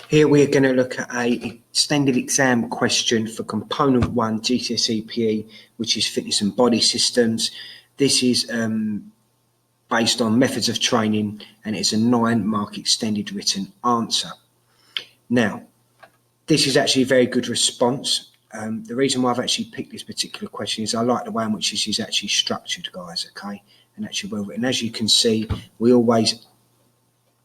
Here we're going to look at a extended exam question for component 1 GCSE PE, which is fitness and body systems. This is based on methods of training, and it's a 9-mark extended written answer. Now, this is actually a very good response. The reason why I've actually picked this particular question is I like the way in which this is actually structured, guys, okay, and actually well written. As you can see, we always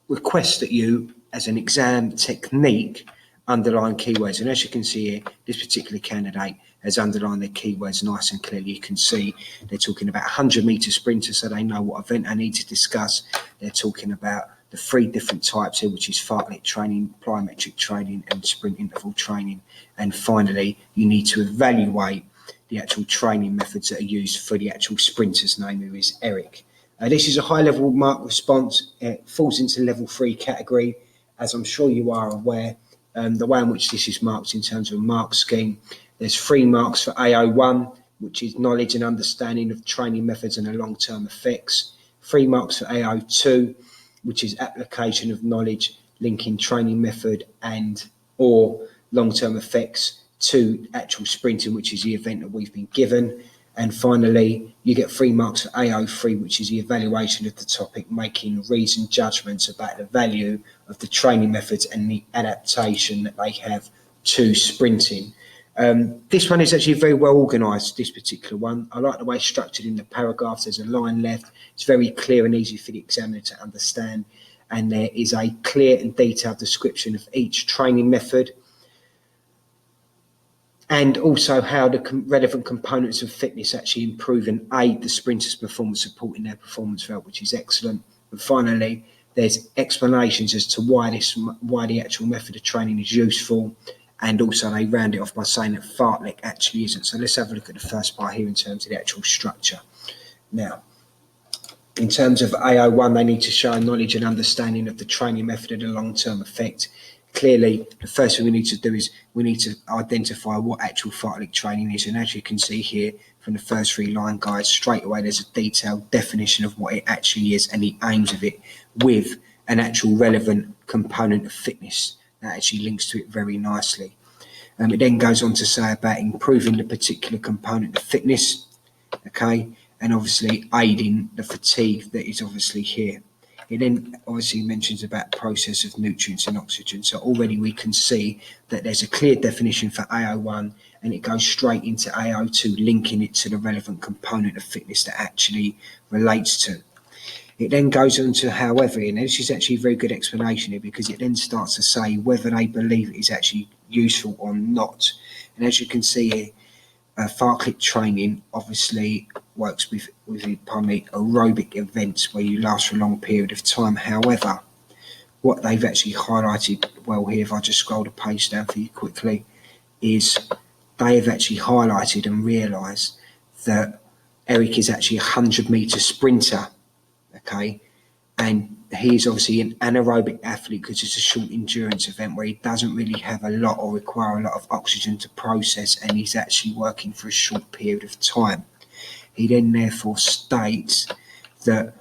request that you, as an exam technique, underline keywords. And as you can see here, this particular candidate has underlined their keywords nice and clearly. You can see they're talking about 100-metre sprinter, so they know what event they need to discuss. They're talking about the 3 different types here, which is fartlek training, plyometric training, and sprint interval training. And finally, you need to evaluate the actual training methods that are used for the actual sprinter's name, who is Eric. This is a high-level mark response. It falls into level 3 category. As I'm sure you are aware, the way in which this is marked in terms of a mark scheme, there's 3 marks for AO1, which is knowledge and understanding of training methods and their long-term effects. 3 marks for AO2, which is application of knowledge linking training method and or long-term effects to actual sprinting, which is the event that we've been given. And finally, you get 3 marks for AO3, which is the evaluation of the topic, making reasoned judgments about the value of the training methods and the adaptation that they have to sprinting. This one is actually very well organised, this particular one. I like the way it's structured in the paragraphs. There's a line left. It's very clear and easy for the examiner to understand. And there is a clear and detailed description of each training method, and also how the relevant components of fitness actually improve and aid the sprinter's performance, supporting their performance throughout, which is excellent. And finally, there's explanations as to why the actual method of training is useful, and also they round it off by saying that fartlek actually isn't. So let's have a look at the first part here in terms of the actual structure. Now, in terms of AO1, they need to show knowledge and understanding of the training method and the long-term effect. Clearly, the first thing we need to do is we need to identify what actual fartlek training is. And as you can see here from the first 3 line guides, straight away there's a detailed definition of what it actually is and the aims of it, with an actual relevant component of fitness that actually links to it very nicely. It then goes on to say about improving the particular component of fitness, okay, and obviously aiding the fatigue that is obviously here. It then obviously mentions about process of nutrients and oxygen. So already we can see that there's a clear definition for AO1, and it goes straight into AO2, linking it to the relevant component of fitness that actually relates to. It then goes on to however, and this is actually a very good explanation here, because it then starts to say whether they believe it is actually useful or not. And as you can see here, fartlek training obviously works with aerobic events where you last for a long period of time. However, what they've actually highlighted well here, if I just scroll the page down for you quickly, is they have actually highlighted and realised that Eric is actually a 100-metre sprinter, okay, and he's obviously an anaerobic athlete because it's a short endurance event where he doesn't really have a lot or require a lot of oxygen to process, and he's actually working for a short period of time. He then therefore states that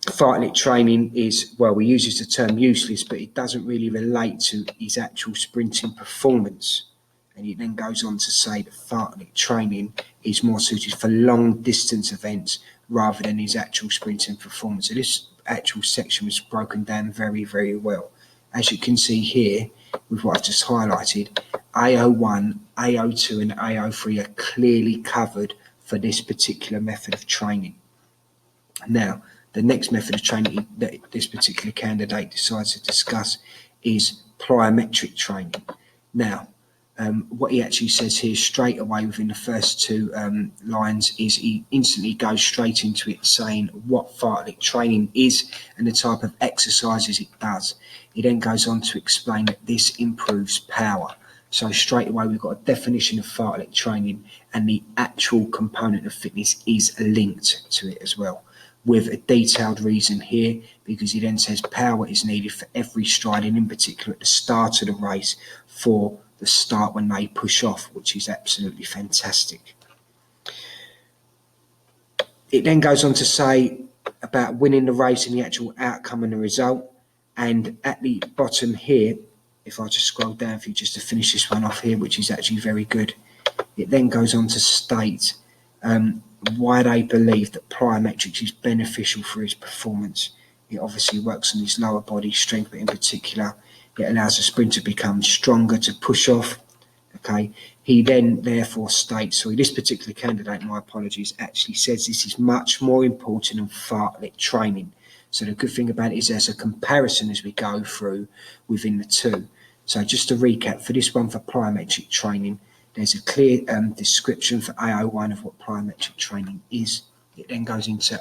fartlek training is, well, he uses the term useless, but it doesn't really relate to his actual sprinting performance. And he then goes on to say that fartlek training is more suited for long distance events rather than his actual sprinting performance. So this actual section was broken down very, very well. As you can see here, with what I've just highlighted, AO1, AO2 and AO3 are clearly covered for this particular method of training. Now, the next method of training that this particular candidate decides to discuss is plyometric training. Now, what he actually says here straight away within the first 2 lines is he instantly goes straight into it, saying what fartlek training is and the type of exercises it does. He then goes on to explain that this improves power. So straight away we've got a definition of fartlek training, and the actual component of fitness is linked to it as well, with a detailed reason here, because he then says power is needed for every stride, and in particular at the start of the race for the start when they push off, which is absolutely fantastic. It then goes on to say about winning the race and the actual outcome and the result, and at the bottom here if I just scroll down for you just to finish this one off here, which is actually very good, it then goes on to state why they believe that plyometrics is beneficial for his performance. It obviously works on his lower body strength, but in particular, it allows the sprinter to become stronger to push off. Okay, he then therefore states, so this particular candidate, my apologies, actually says this is much more important than fartlek training. So the good thing about it is there's a comparison as we go through within the two. So just to recap, for this one for plyometric training, there's a clear description for AO1 of what plyometric training is. It then goes into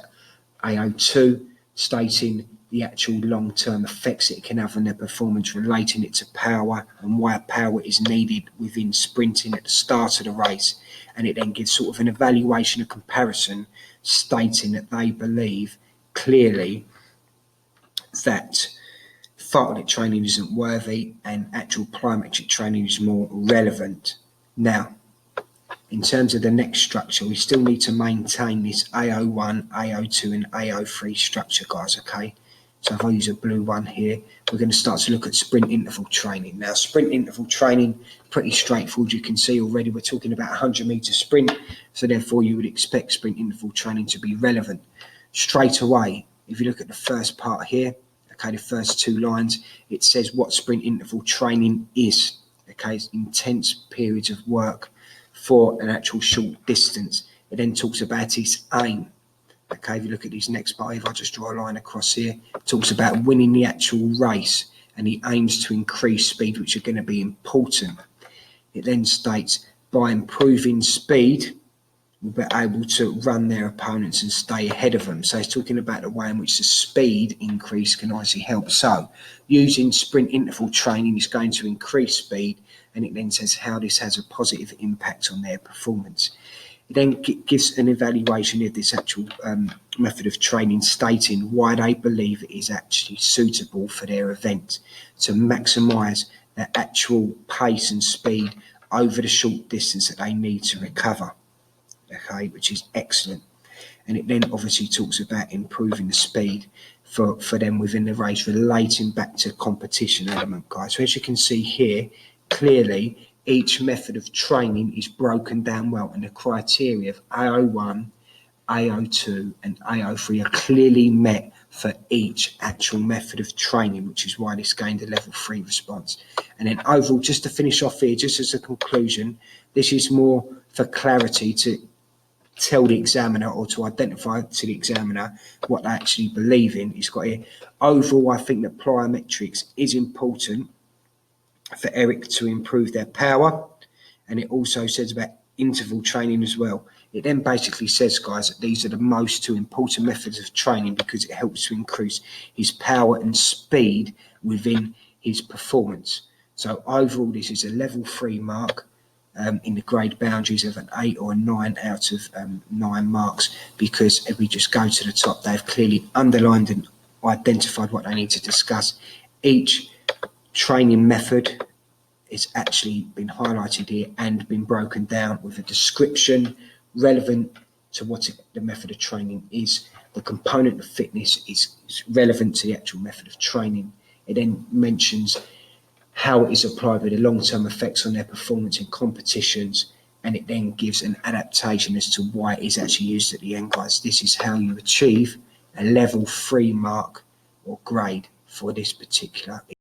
AO2, stating the actual long-term effects it can have on their performance, relating it to power and why power is needed within sprinting at the start of the race. And it then gives sort of an evaluation, a comparison, stating that they believe clearly that fartlek training isn't worthy and actual plyometric training is more relevant. Now, in terms of the next structure, we still need to maintain this AO1, AO2 and AO3 structure, guys, okay? So if I use a blue one here, we're going to start to look at sprint interval training. Now, sprint interval training, pretty straightforward. You can see already we're talking about 100-metre sprint, so therefore you would expect sprint interval training to be relevant. Straight away, if you look at the first part here, okay, the first two lines, it says what sprint interval training is. Okay, it's intense periods of work for an actual short distance. It then talks about its aim. Okay, if you look at this next part, if I just draw a line across here, it talks about winning the actual race and he aims to increase speed, which are going to be important. It then states, by improving speed, will be able to run their opponents and stay ahead of them. So it's talking about the way in which the speed increase can obviously help. So using sprint interval training is going to increase speed, and it then says how this has a positive impact on their performance. It then gives an evaluation of this actual method of training, stating why they believe it is actually suitable for their event to maximise their actual pace and speed over the short distance that they need to recover. Okay, which is excellent. And it then obviously talks about improving the speed for them within the race, relating back to competition element, guys. So as you can see here, clearly each method of training is broken down well, and the criteria of AO1, AO2 and AO3 are clearly met for each actual method of training, which is why this gained a level 3 response. And then overall, just to finish off here, just as a conclusion, this is more for clarity to tell the examiner or to identify to the examiner what they actually believe in. It's got here, overall, I think that plyometrics is important for Eric to improve their power, and it also says about interval training as well. It then basically says, guys, that these are the most two important methods of training because it helps to increase his power and speed within his performance. So overall, this is a level 3 mark in the grade boundaries of an 8 or a 9 out of 9 marks, because if we just go to the top, they've clearly underlined and identified what they need to discuss. Each training method it's actually been highlighted here and been broken down with a description relevant to what the method of training is. The component of fitness is relevant to the actual method of training. It then mentions how it is applied with the long-term effects on their performance in competitions, and it then gives an adaptation as to why it is actually used at the end, guys. This is how you achieve a level 3 mark or grade for this particular